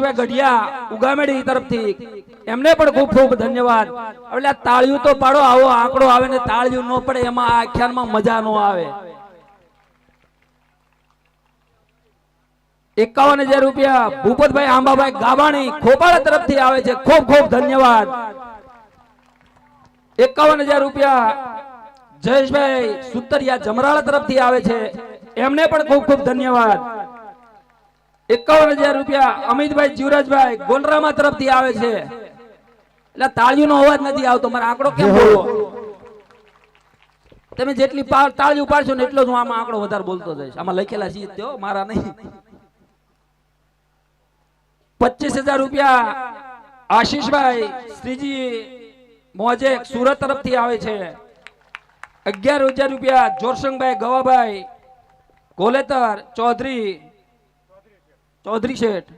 ગઢિયા ઉગામેડી તરફથી એમને પણ ખૂબ ખૂબ ધન્યવાદ। એટલે તાળીઓ તો પાડો, આવો આંકડો આવે ને તાળીઓ ન પડે એમાં આ આખ્યાનમાં મજા ન આવે। 51,000 રૂપિયા ભૂપતભાઈ આંબાભાઈ ગાબાણી ખોપાળા તરફથી આવે છે, ખૂબ ખૂબ ધન્યવાદ। 51,000 રૂપિયા જયેશભાઈ સુતરિયા જમરાળા તરફથી આવે છે, એમને પણ ખૂબ ખૂબ ધન્યવાદ। 51,000 રૂપિયા અમિતભાઈ જીવરાજભાઈ ગોલરામા તરફથી આવે છે। એટલે તાળીઓનો અવાજ નથી આવતો, મારો આંકડો કેમ બોલવો? તમે જેટલી તાળી ઉપાડશો ને એટલો જ હું આમાં આંકડો વધારે બોલતો જઈશ। આમાં લખેલા છે તેઓ, મારા નહીં। 25,000 રૂપિયા આશીષભાઈ શ્રીજી મોજે સુરત તરફથી આવે છે। 11,000 રૂપિયા જોરસંગભાઈ ગવાભાઈ કોલેતર ચૌધરી શેઠ